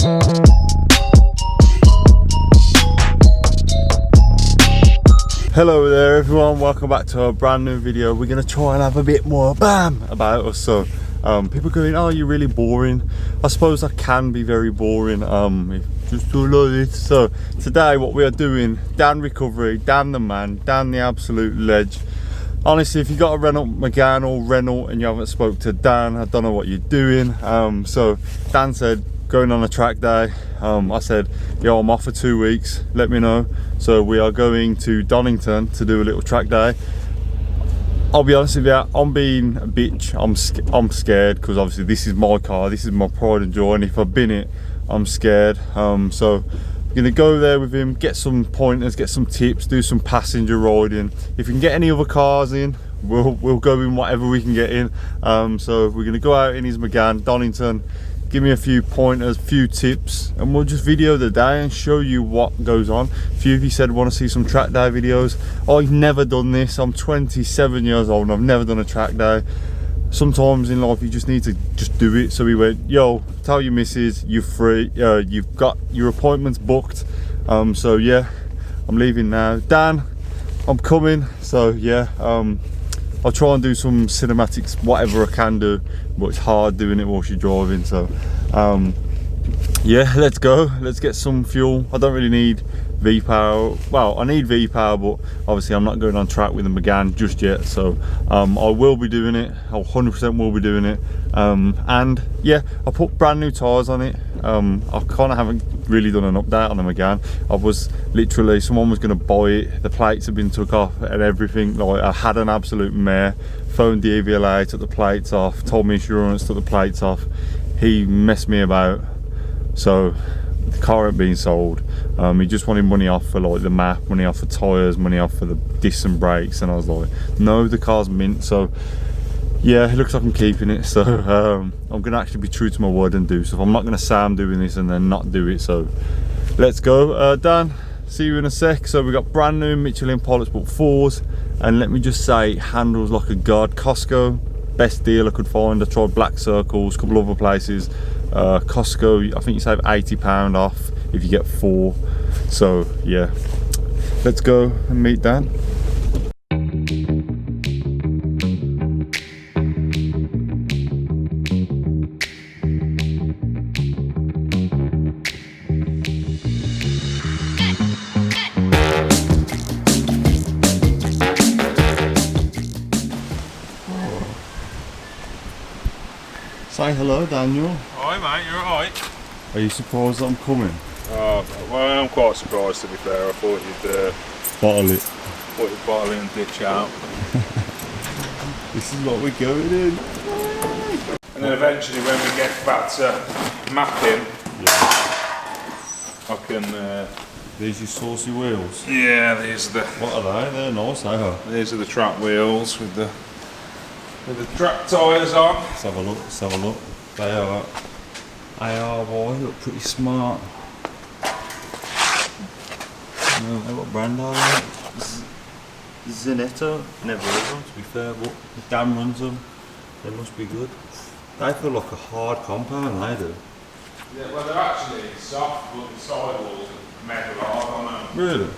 Hello there everyone, welcome back to a brand new video. We're going to try and have a bit more BAM about us. So people going, oh, you're really boring. I suppose I can be very boring, just to love it. So today what we are doing, Dan Recovery, Dan the man, Dan the absolute ledge. Honestly, if you got a Renault Megane or Renault and you haven't spoke to Dan, I don't know what you're doing. So Dan said, going on a track day. I said, yo, I'm off for 2 weeks, let me know. So we are going to Donington to do a little track day. I'll be honest with you, I'm being a bitch. I'm scared because obviously this is my car, this is my pride and joy, and if I've been it, I'm scared. So I'm gonna go there with him, get some pointers, get some tips, do some passenger riding. If we can get any other cars in, we'll go in whatever we can get in. So we're gonna go out in his Megane, Donington, give me a few pointers, few tips, and we'll just video the day and show you what goes on. A few of you said want to see some track day videos. I've never done this. I'm 27 years old and I've never done a track day. Sometimes in life you just need to just do it. So we went, yo, tell your missus you're free, you've got your appointments booked. So yeah, I'm leaving now. Dan, I'm coming. So yeah, I'll try and do some cinematics, whatever I can do, but it's hard doing it while you're driving. So yeah, let's go, let's get some fuel. I don't really need V-Power. Well, I need V-Power, but obviously I'm not going on track with the Megane just yet. So I will be doing it, I 100% will be doing it. And yeah, I put brand new tyres on it. I kind of haven't really done an update on the Megane. I was literally, someone was going to buy it, the plates have been took off and everything. Like, I had an absolute mare. Phoned DVLA, took the plates off, told me insurance, took the plates off. He messed me about, so the car ain't being sold. He just wanted money off for like the map, money off for tyres, money off for the disc and brakes, and I was like, no, the car's mint. So yeah, it looks like I'm keeping it. So I'm gonna actually be true to my word and do stuff. I'm not gonna say I'm doing this and then not do it. So let's go. Dan, see you in a sec. So we got brand new Michelin Pilot Sport 4s, and let me just say, it handles like a god. Costco, best deal I could find. I tried Black Circles, a couple other places. Costco, I think you save £80 off if you get 4. So yeah, let's go and meet Dan. Say hello, Daniel. Hi mate, you alright? Are you surprised that I'm coming? Oh, well, I'm quite surprised to be fair. I thought you'd Bottle it. bottle it and ditch out. This is what we're going in. And then eventually when we get back to mapping, I can... These are saucy wheels. yeah, these are the... What are they? They're nice, they are. These are the track wheels with the track tyres on. Let's have a look, let's have a look. They are ARY, look pretty smart. No, what brand are they? Zenetto, never heard of them to be fair, but Dan runs them. They must be good. They feel like a hard compound, they do. Yeah, well they're actually soft, but the sidewalls are metal hard on them. Really?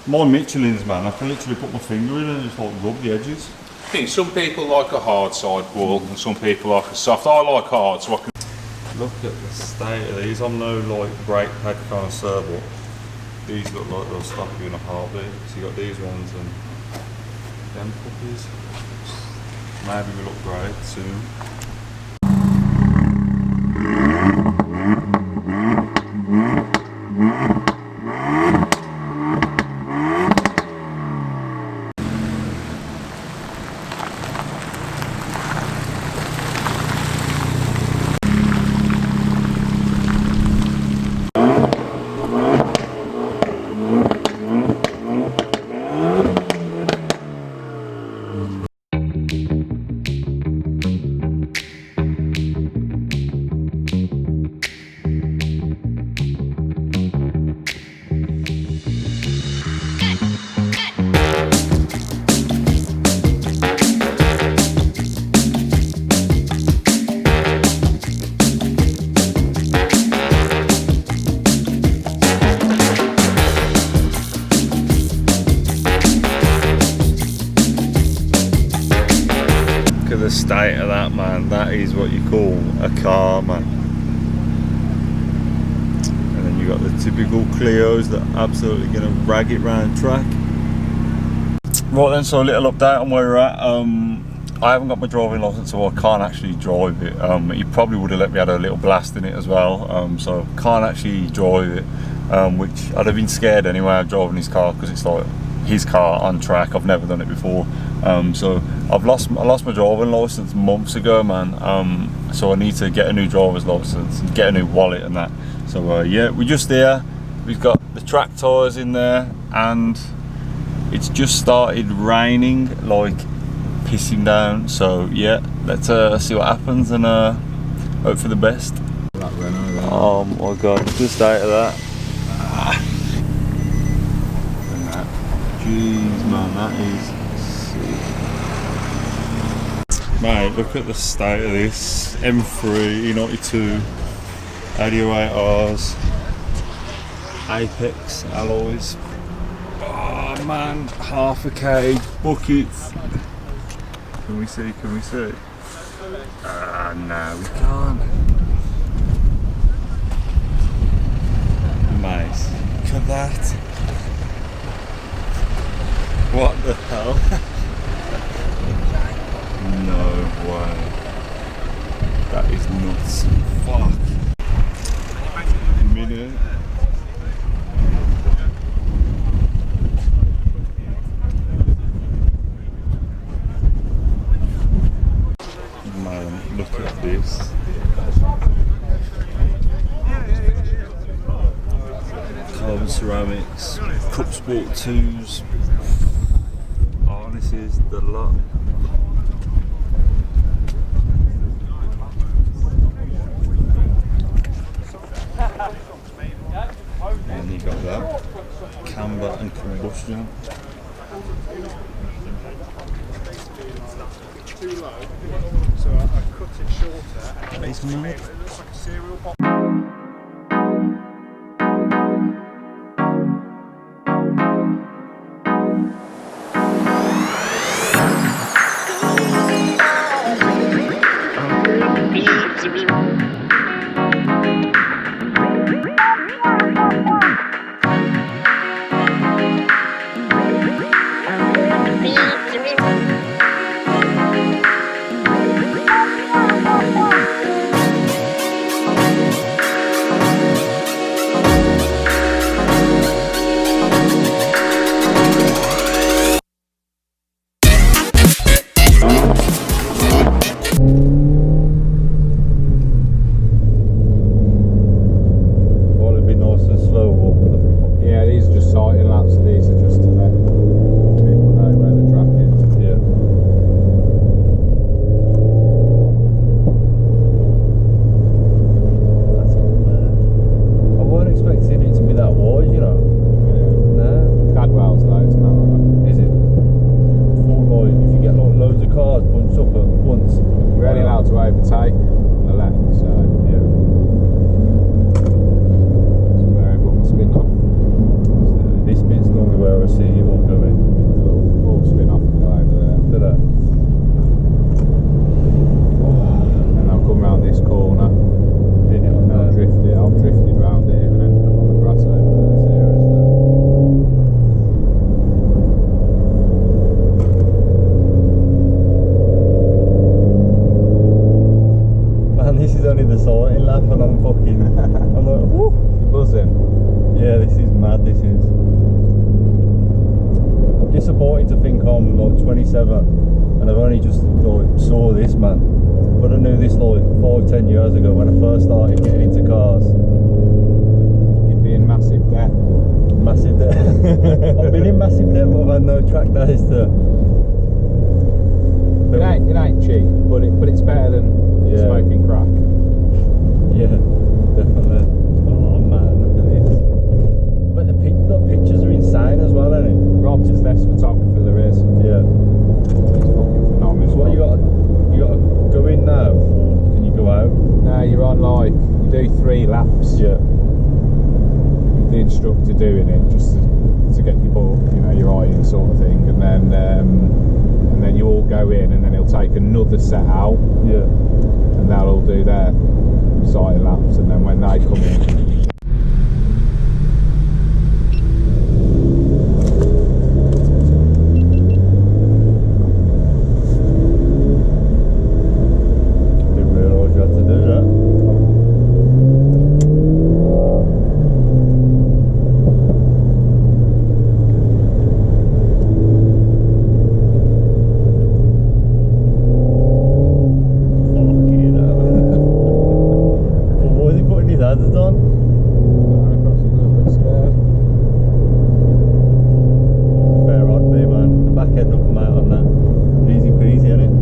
My Michelin's, man, I can literally put my finger in and just like rub the edges. I think some people like a hard sidewall and some people like a soft. I like hard, so I can... Look at the state of these. I'm no like brake pad connoisseur, but these look like they'll stop you in a heartbeat. So you got these ones and them puppies. Maybe we'll upgrade soon. man, that is what you call a car, man. And then you got the typical Clios that are absolutely gonna rag it round track. Right then, so a little update on where we're at. I haven't got my driving license, so I can't actually drive it. He probably would have let me have a little blast in it as well, so can't actually drive it, which I'd have been scared anyway of driving his car, because it's like his car on track. I've never done it before, so I lost my driving license months ago, man. So I need to get a new driver's license and get a new wallet and that. So yeah, we're just there. We've got the track tyres in there, and it's just started raining like pissing down. So yeah, let's see what happens and hope for the best. Oh my god, just out of that. Jeez, man, that is sick. Mate, look at the state of this. M3, E92, 88Rs, Apex alloys. Oh man, half a cage, buckets. Can we see? Can we see? No, we can't. Mate, look at that. What the hell? No way. That is nuts. Fuck. A minute. Man, look at this. Carbon ceramics, Cup Sport 2s. Harnesses, the lot. And you got that. Camber and combustion. Too low, so I cut it shorter. It's mad. It looks like a cereal box. Disappointed to think I'm like 27 and I've only just like saw this, man. But I knew this like 5-10 years ago when I first started getting into cars. You'd be in massive debt. Massive debt. I've been in massive debt, but I've had no track days to. It ain't cheap, but it's better than smoking crack. Yeah, definitely. Oh man, look at this. But the pictures are insane as well, isn't it? Rob's the best photographer there is. Yeah. He's fucking phenomenal. So what you got to go in now, or can you go out? No, you're on like, you do 3 laps. Yeah. With the instructor doing it, just to to get your ball, you know, your eye in sort of thing, and then you all go in, and then he'll take another set out, Yeah. and they'll all do their side laps, and then when they come in. Didn't realise you had to do that. Fucking hell. Well, what was he putting his ads on? Perhaps he's a little bit scared. Fair on me, man. The back end will come out on that. Easy peasy, innit?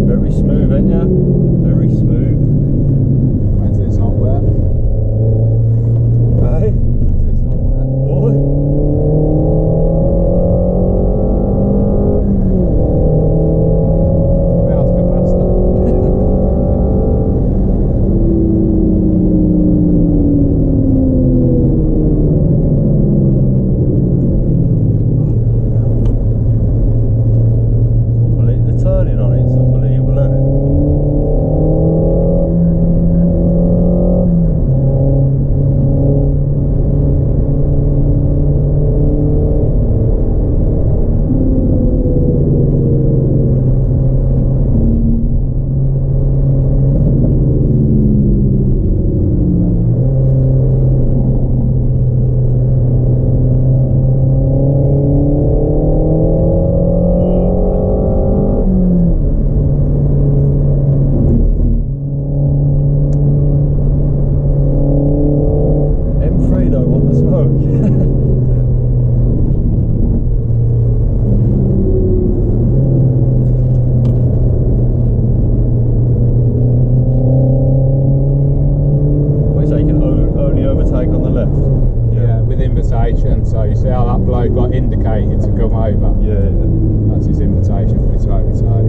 Very smooth, ain't ya? Very smooth. Wait till it's not wet. Hey? Wait till it's not wet. Boy. Maybe I'll have to go faster. The turning on it's unbelievable, isn't it? M3 though, what the smoke? What you say, you can only overtake on the left? Yeah, with invitation. So you see how that bloke got indicated to come over? Yeah. That's his invitation for you to overtake.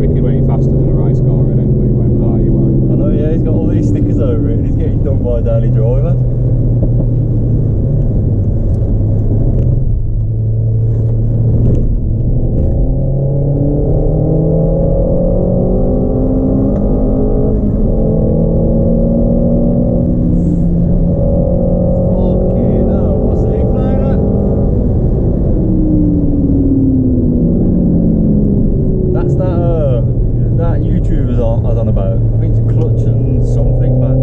Wicked when you're faster than a race car, isn't it? But it won't blow you away. I know, yeah, he's got all these stickers over it and he's getting done by a daily driver. Fucking hell, what's he playing at? That's that YouTuber I was on about. I think it's Clutch and something, man.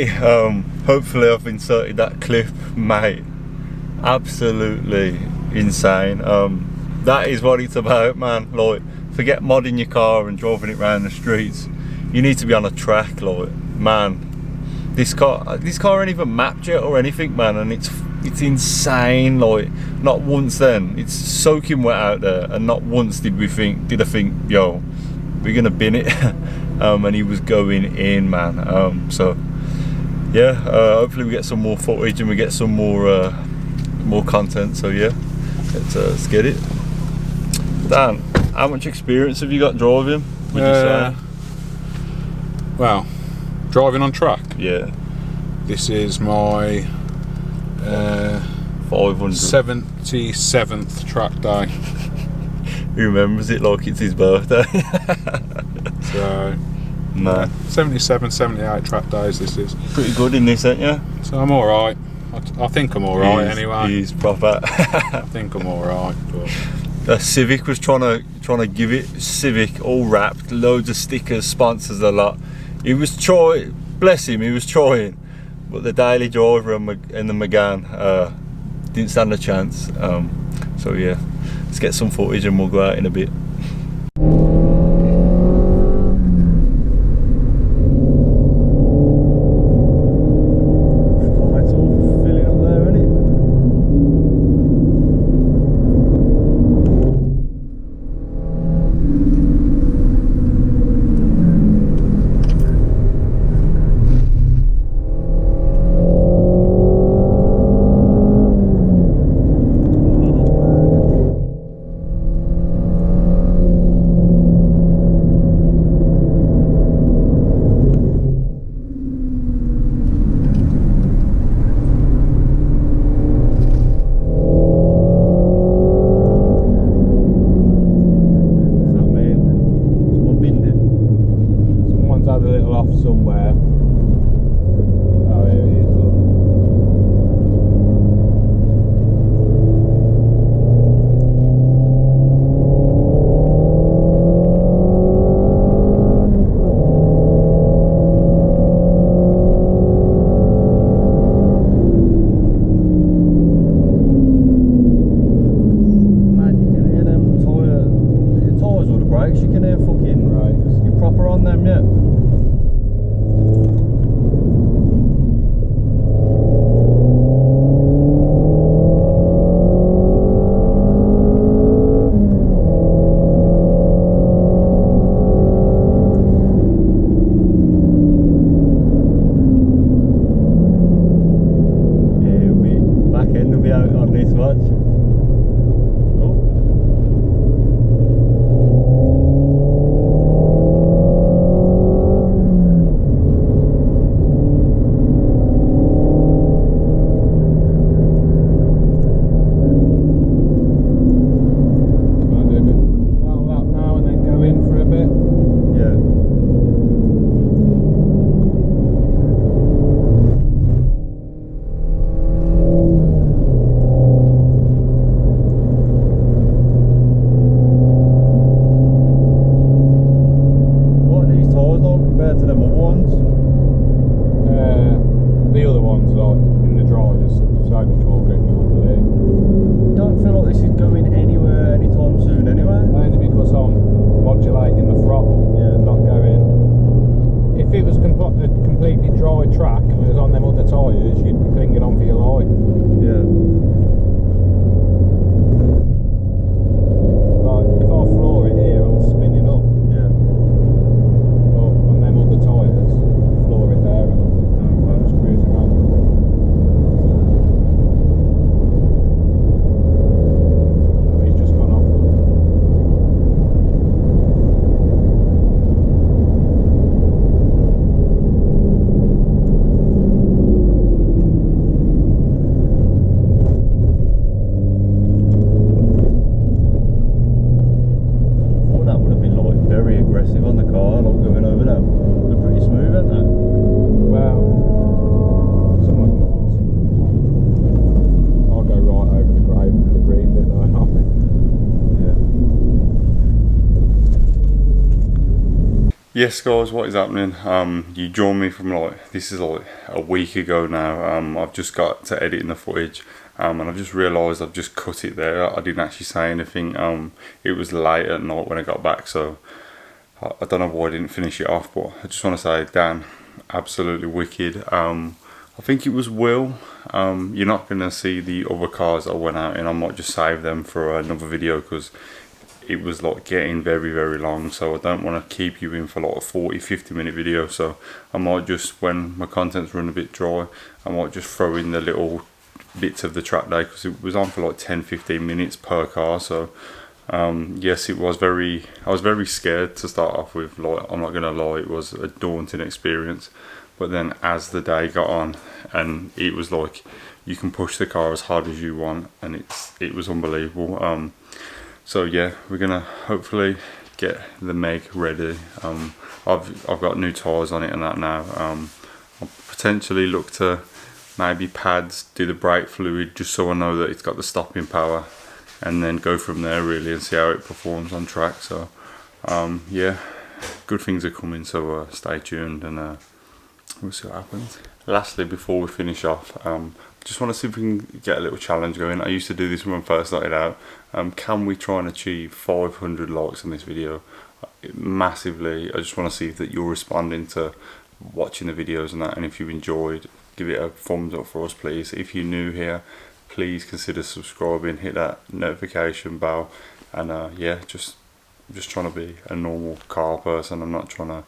me. Hopefully I've inserted that clip, mate. Absolutely insane. That is what it's about, man. Like, forget modding your car and driving it around the streets. You need to be on a track, like, man. This car ain't even mapped yet or anything, man, and it's insane. Like, not once then, it's soaking wet out there, and not once did I think, yo, we're gonna bin it. And he was going in, man. So yeah, hopefully we get some more footage and we get some more content. So yeah, let's get it. Dan, how much experience have you got driving, would you say? Well, driving on track. Yeah. This is my 77th track day. He remembers it like it's his birthday. So, no. 77, 78 track days this is. Pretty good in this, ain't you? So I'm alright. I think I'm alright anyway. He's proper. I think I'm alright, but... Civic was trying to give it Civic all wrapped, loads of stickers, sponsors, a lot. He was trying, bless him, he was trying, but the daily driver and the Megane didn't stand a chance. So yeah, let's get some footage and we'll go out in a bit. Somewhere. Oh, here he is, look. Man, you can hear them tyres or the brakes, you can hear fucking brakes. You're proper on them, yeah? On this watch. To them other ones? The other ones, like in the dry, there's so much more grip you wouldn't believe. Don't feel like this is going anywhere anytime soon anyway. Only because I'm modulating the throttle, not going. If it was a completely dry track and it was on them other tyres, you'd be clinging on for your life. Yeah. Like, if I floor it here, I'm spinning up. Yeah. The tyres, floor it there, and I'm just cruising around. Oh, he's just gone off. Yes guys, what is happening? You joined me from like, this is like a week ago now. I've just got to editing the footage, and I've just realised I've just cut it there. I didn't actually say anything. It was late at night when I got back, so I don't know why I didn't finish it off, but I just want to say, Dan, absolutely wicked. I think it was Will. You're not going to see the other cars I went out in. I might just save them for another video, because it was like getting very long, so I don't want to keep you in for like a 40-50 minute video. So I might just, when my content's run a bit dry, I might just throw in the little bits of the track day, because it was on for like 10-15 minutes per car. So yes, I was very scared to start off with. Like, I'm not gonna lie, it was a daunting experience. But then as the day got on, and it was like you can push the car as hard as you want, and it was unbelievable. So yeah, we're gonna hopefully get the Meg ready. I've got new tyres on it and that now. I'll potentially look to maybe pads, do the brake fluid, just so I know that it's got the stopping power, and then go from there really and see how it performs on track. So yeah, good things are coming, so stay tuned, and we'll see what happens. Lastly, before we finish off, just want to see if we can get a little challenge going. I used to do this when I first started out. Can we try and achieve 500 likes on this video? Massively. I just want to see that you're responding to watching the videos and that, and if you enjoyed, give it a thumbs up for us please. If you're new here, please consider subscribing, hit that notification bell, and yeah, I'm just trying to be a normal car person. I'm not trying to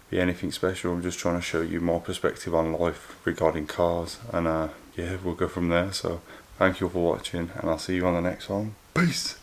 be anything special. I'm just trying to show you my perspective on life regarding cars, and yeah, we'll go from there. So thank you for watching, and I'll see you on the next one. Peace.